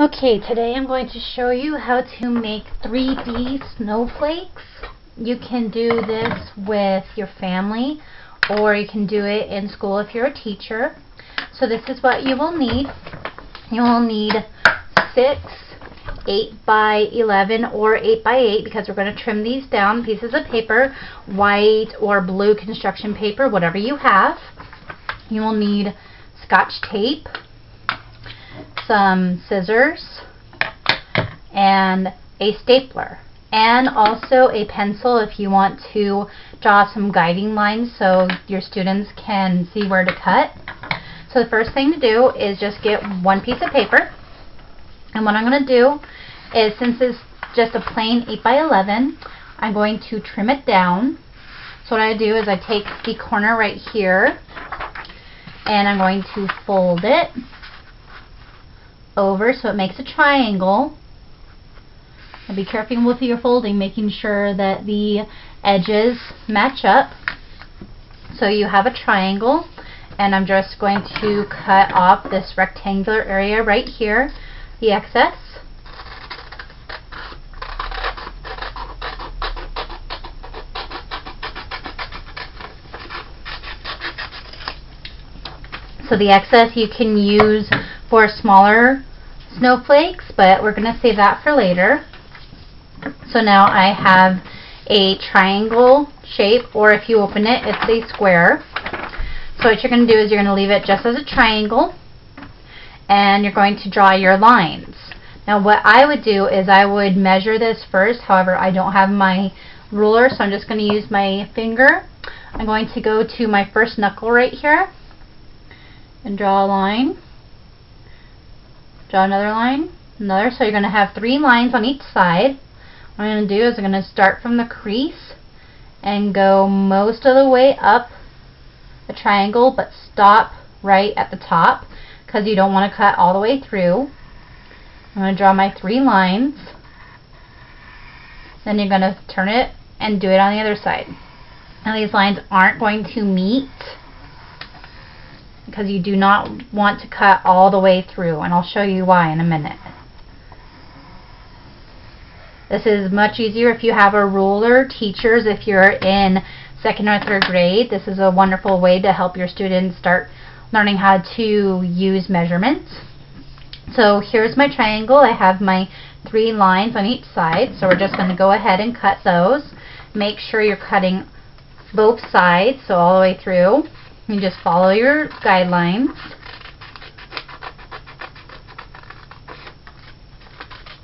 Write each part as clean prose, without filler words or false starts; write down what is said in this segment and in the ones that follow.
Okay, today I'm going to show you how to make 3D snowflakes. You can do this with your family, or you can do it in school if you're a teacher. So this is what you will need. You will need 6 8x11 or 8x8, because we're going to trim these down, pieces of paper, white or blue construction paper, whatever you have. You will need Scotch tape, some scissors, and a stapler, and also a pencil if you want to draw some guiding lines so your students can see where to cut. So the first thing to do is just get one piece of paper, and what I'm going to do is, since it's just a plain 8x11, I'm going to trim it down. So what I do is I take the corner right here and I'm going to fold it over so it makes a triangle. And be careful with your folding, making sure that the edges match up so you have a triangle. And I'm just going to cut off this rectangular area right here, the excess. So the excess you can use for smaller snowflakes, but we're going to save that for later. So now I have a triangle shape, or if you open it, it's a square. So what you're going to do is you're going to leave it just as a triangle, and you're going to draw your lines. Now what I would do is I would measure this first. However, I don't have my ruler, so I'm just going to use my finger. I'm going to go to my first knuckle right here and draw a line. Draw another line, another. So you're going to have 3 lines on each side. What I'm going to do is I'm going to start from the crease and go most of the way up the triangle, but stop right at the top because you don't want to cut all the way through. I'm going to draw my 3 lines. Then you're going to turn it and do it on the other side. Now these lines aren't going to meet because you do not want to cut all the way through, and I'll show you why in a minute. This is much easier if you have a ruler. Teachers, if you're in 2nd or 3rd grade, this is a wonderful way to help your students start learning how to use measurements. So here's my triangle. I have my 3 lines on each side, so we're just going to go ahead and cut those. Make sure you're cutting both sides, so all the way through. You just follow your guidelines.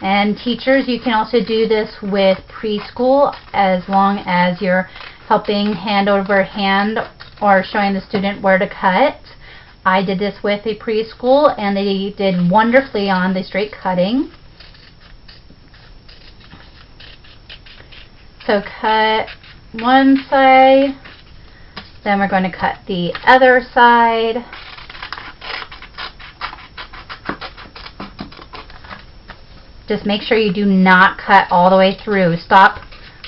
And teachers, you can also do this with preschool, as long as you're helping hand over hand or showing the student where to cut. I did this with a preschool and they did wonderfully on the straight cutting. So cut one side, then we're going to cut the other side. Just make sure you do not cut all the way through. Stop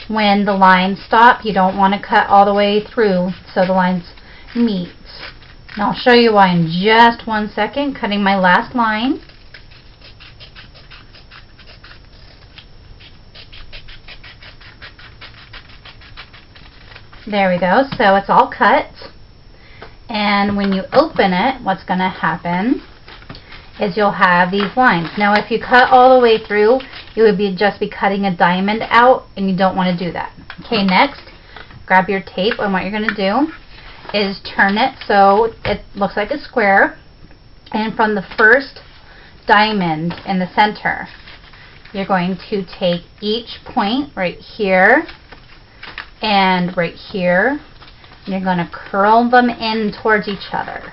when the lines stop. You don't want to cut all the way through so the lines meet. And I'll show you why in just one second. Cutting my last line. There we go. So it's all cut. And when you open it, what's going to happen is you'll have these lines. Now if you cut all the way through, you would just be cutting a diamond out, and you don't want to do that. Okay, next, grab your tape, and what you're going to do is turn it so it looks like a square, and from the first diamond in the center, you're going to take each point right here and right here, and you're going to curl them in towards each other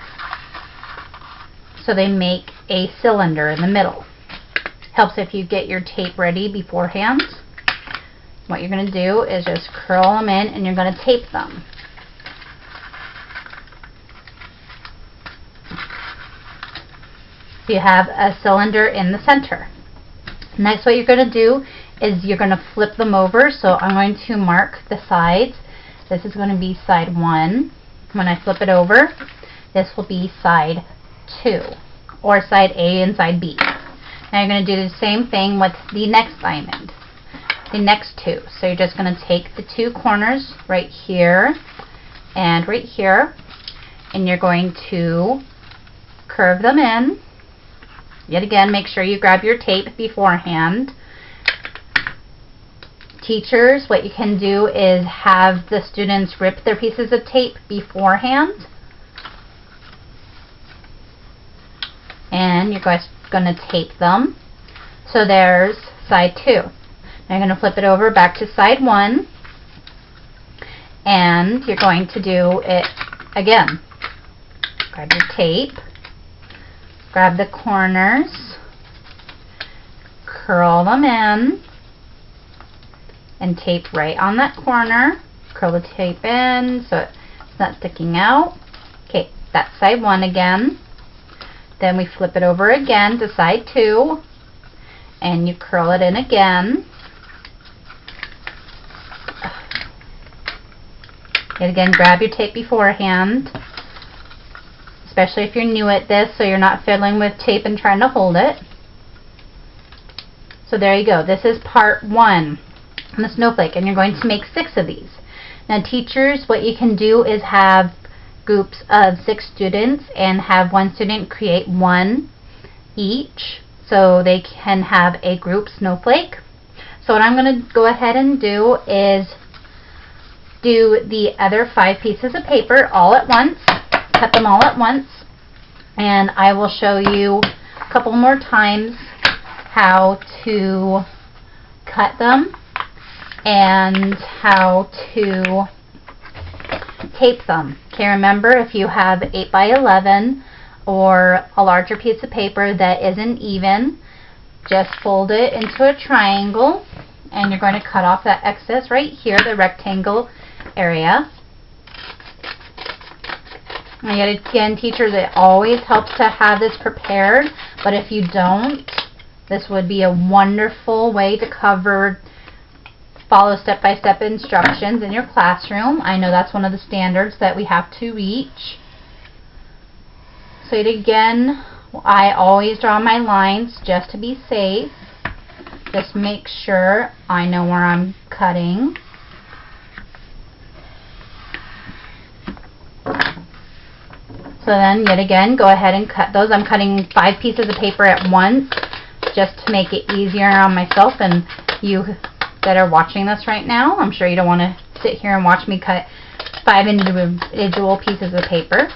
so they make a cylinder in the middle. Helps if you get your tape ready beforehand. What you're going to do is just curl them in, and you're going to tape them. So you have a cylinder in the center. Next, what you're going to do is you're going to flip them over. So I'm going to mark the sides. This is going to be side 1. When I flip it over, this will be side 2, or side A and side B. Now you're going to do the same thing with the next diamond, the next two. So you're just going to take the two corners right here and right here, and you're going to curve them in. Yet again, make sure you grab your tape beforehand. Teachers, what you can do is have the students rip their pieces of tape beforehand. And you're going to tape them. So there's side 2. Now you're going to flip it over back to side 1. And you're going to do it again. Grab your tape. Grab the corners. Curl them in. And tape right on that corner. Curl the tape in so it's not sticking out. Okay, that's side 1 again. Then we flip it over again to side 2, and you curl it in again. Yet again, grab your tape beforehand, especially if you're new at this, so you're not fiddling with tape and trying to hold it. So there you go. This is part 1 on the snowflake, and you're going to make 6 of these. Now teachers, what you can do is have groups of 6 students and have one student create 1 each, so they can have a group snowflake. So what I'm going to go ahead and do is do the other 5 pieces of paper all at once, cut them all at once, and I will show you a couple more times how to cut them and how to tape them. Okay, remember, if you have 8 by 11 or a larger piece of paper that isn't even, just fold it into a triangle, and you're going to cut off that excess right here, the rectangle area. And yet again, teachers, it always helps to have this prepared, but if you don't, this would be a wonderful way to follow step-by-step instructions in your classroom. I know that's one of the standards that we have to reach. So again, I always draw my lines just to be safe. Just make sure I know where I'm cutting. So then, yet again, go ahead and cut those. I'm cutting 5 pieces of paper at once just to make it easier on myself and you that are watching this right now. I'm sure you don't want to sit here and watch me cut 5 individual pieces of paper.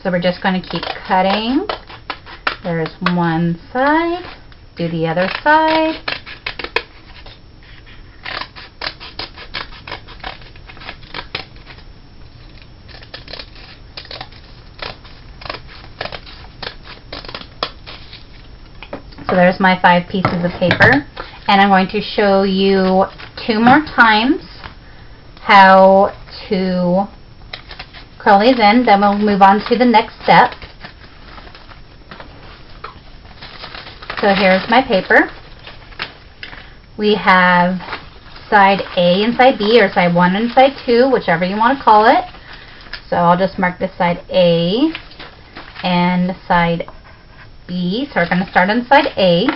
So we're just going to keep cutting. There's one side. Do the other side. So there's my 5 pieces of paper. And I'm going to show you 2 more times how to curl these in. Then we'll move on to the next step. So here's my paper. We have side A and side B, or side 1 and side 2, whichever you want to call it. So I'll just mark this side A and side B. So we're going to start on side A.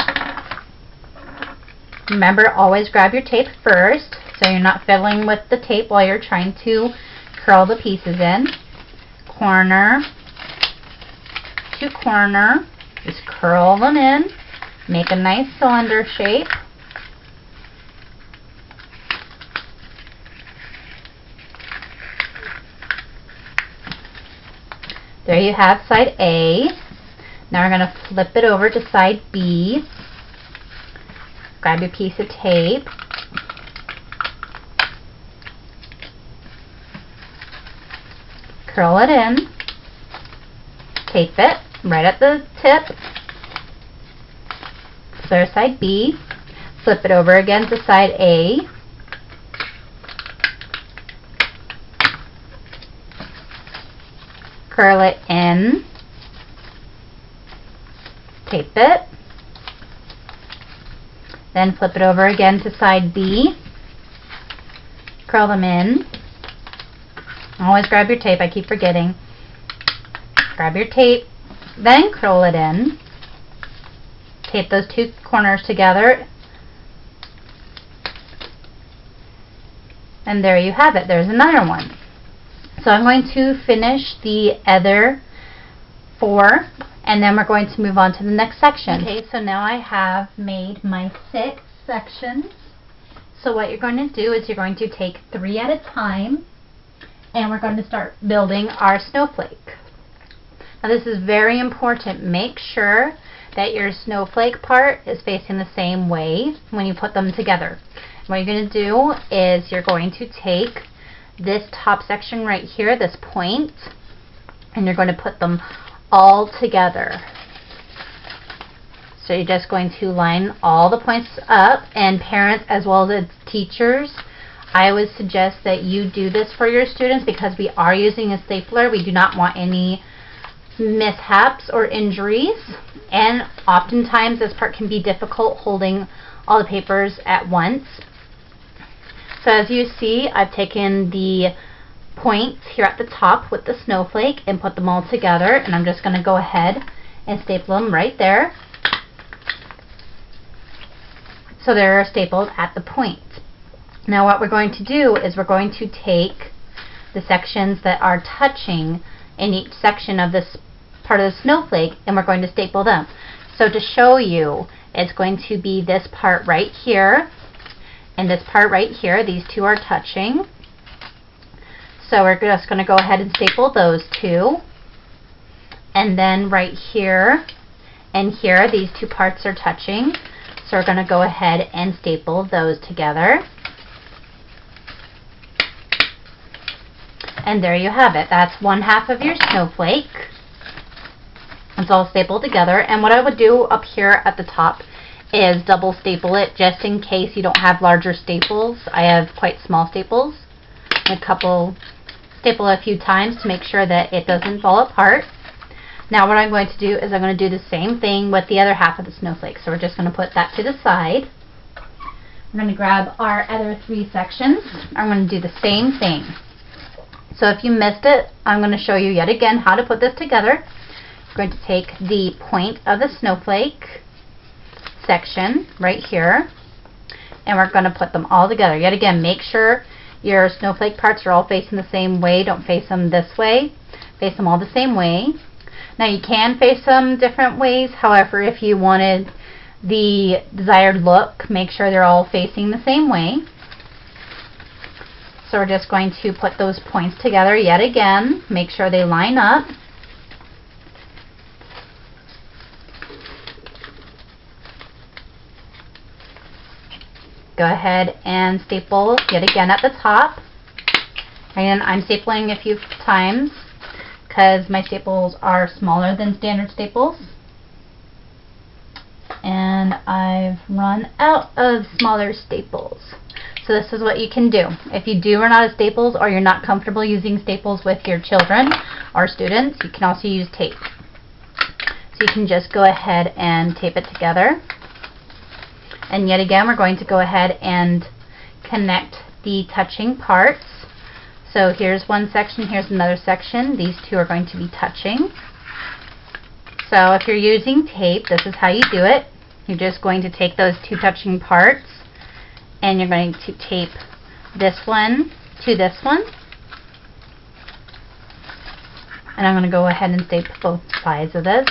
Remember, always grab your tape first, so you're not fiddling with the tape while you're trying to curl the pieces in. Corner to corner, just curl them in, make a nice cylinder shape. There you have side A. Now we're going to flip it over to side B. Grab your piece of tape. Curl it in. Tape it right at the tip. So there's side B. Flip it over again to side A. Curl it in. Tape it. Then flip it over again to side B. Curl them in. Always grab your tape, I keep forgetting. Grab your tape, then curl it in. tape those two corners together. And there you have it. There's another one. So I'm going to finish the other 4, and then we're going to move on to the next section. Okay, so now I have made my 6 sections. So what you're going to do is you're going to take 3 at a time, and we're going to start building our snowflake. Now this is very important. Make sure that your snowflake part is facing the same way when you put them together. What you're going to do is you're going to take this top section right here, this point, and you're going to put them all together. So you're just going to line all the points up, and parents as well as teachers, I would suggest that you do this for your students because we are using a stapler. We do not want any mishaps or injuries, and oftentimes this part can be difficult holding all the papers at once. So as you see, I've taken the points here at the top with the snowflake and put them all together, and I'm just going to go ahead and staple them right there. So they're stapled at the point. Now what we're going to do is we're going to take the sections that are touching in each section of this part of the snowflake, and we're going to staple them. So to show you, it's going to be this part right here and this part right here. These two are touching. So we're just going to go ahead and staple those two. And then right here and here, these two parts are touching. So we're going to go ahead and staple those together. And there you have it. That's 1/2 of your snowflake. It's all stapled together. And what I would do up here at the top is double staple it just in case you don't have larger staples. I have quite small staples. Staple a few times to make sure that it doesn't fall apart. Now what I'm going to do is I'm going to do the same thing with the other half of the snowflake. So we're just going to put that to the side. I'm going to grab our other 3 sections. I'm going to do the same thing. So if you missed it, I'm going to show you yet again how to put this together. We're going to take the point of the snowflake section right here, and we're going to put them all together. Yet again, make sure your snowflake parts are all facing the same way. Don't face them this way. Face them all the same way. Now you can face them different ways. However, if you wanted the desired look, make sure they're all facing the same way. So we're just going to put those points together yet again. Make sure they line up. Go ahead and staple yet again at the top. And I'm stapling a few times because my staples are smaller than standard staples. And I've run out of smaller staples. So this is what you can do. If you do run out of staples or you're not comfortable using staples with your children or students, you can also use tape. So you can just go ahead and tape it together. And yet again, we're going to go ahead and connect the touching parts. So here's one section, here's another section. These two are going to be touching. So if you're using tape, this is how you do it. You're just going to take those two touching parts and you're going to tape this one to this one. And I'm going to go ahead and staple both sides of this.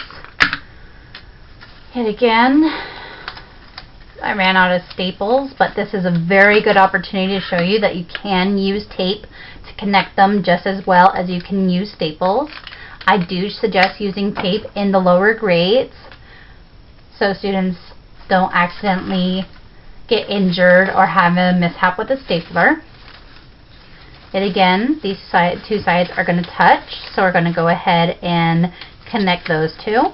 Yet again, I ran out of staples, but this is a very good opportunity to show you that you can use tape to connect them just as well as you can use staples. I do suggest using tape in the lower grades so students don't accidentally get injured or have a mishap with a stapler. Yet again, these two sides are going to touch, so we're going to go ahead and connect those two.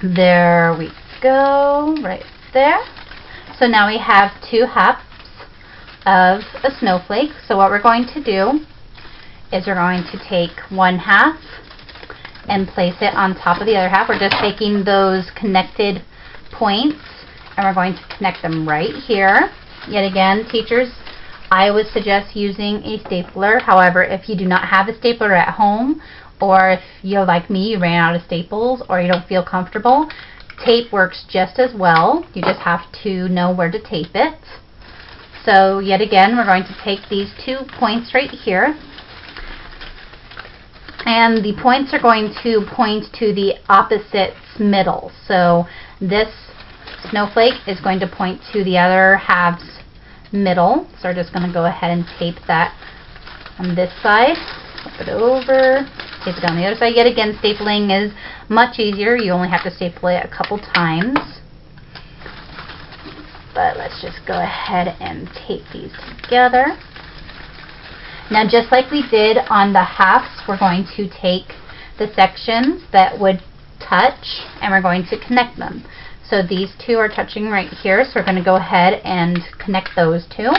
There we go, right there. So now we have 2/2 of a snowflake. So what we're going to do is we're going to take 1/2 and place it on top of the other half. We're just taking those connected points and and we're going to connect them right here. Yet again, teachers, I would suggest using a stapler. However, if you do not have a stapler at home, or if you're like me, you ran out of staples, or you don't feel comfortable, tape works just as well. You just have to know where to tape it. So yet again, we're going to take these 2 points right here, and the points are going to point to the opposite middle. So this snowflake is going to point to the other half's middle. So we're just going to go ahead and tape that on this side, flip it over, tape it on the other side. Yet again, stapling is much easier. You only have to staple it a couple times. But let's just go ahead and tape these together. Now, just like we did on the halves, we're going to take the sections that would touch and we're going to connect them. So these two are touching right here, so we're going to go ahead and connect those two.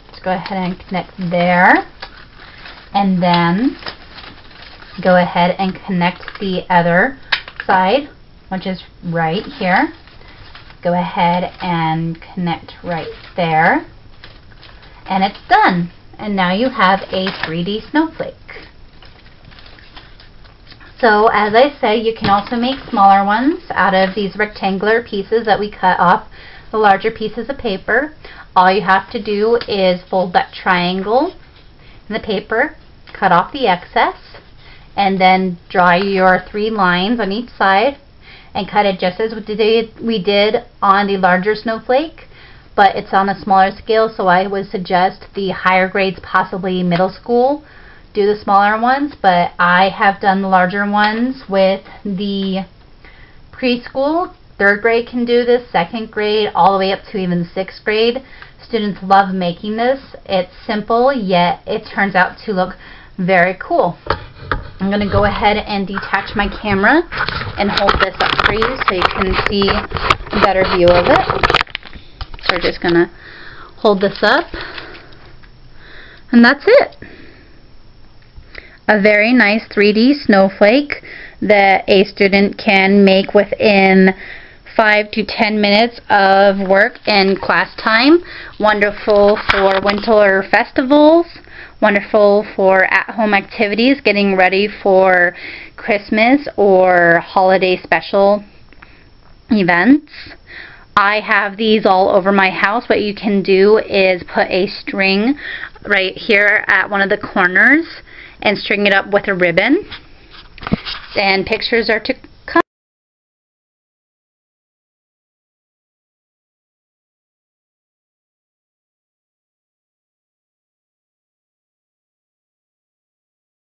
Let's go ahead and connect there, and then go ahead and connect the other side, which is right here. Go ahead and connect right there, and it's done. And now you have a 3D snowflake. So as I said, you can also make smaller ones out of these rectangular pieces that we cut off the larger pieces of paper. All you have to do is fold that triangle in the paper, cut off the excess, and then draw your 3 lines on each side and cut it just as we did on the larger snowflake, but it's on a smaller scale, so I would suggest the higher grades, possibly middle school, do the smaller ones, but I have done the larger ones with the preschool. 3rd grade can do this, 2nd grade, all the way up to even 6th grade. Students love making this. It's simple, yet it turns out to look very cool. I'm going to go ahead and detach my camera and hold this up for you so you can see a better view of it. So we're just going to hold this up, and that's it. A very nice 3D snowflake that a student can make within 5 to 10 minutes of work in class time. Wonderful for winter festivals. Wonderful for at-home activities, getting ready for Christmas or holiday special events. I have these all over my house. What you can do is put a string right here at one of the corners and string it up with a ribbon. And pictures are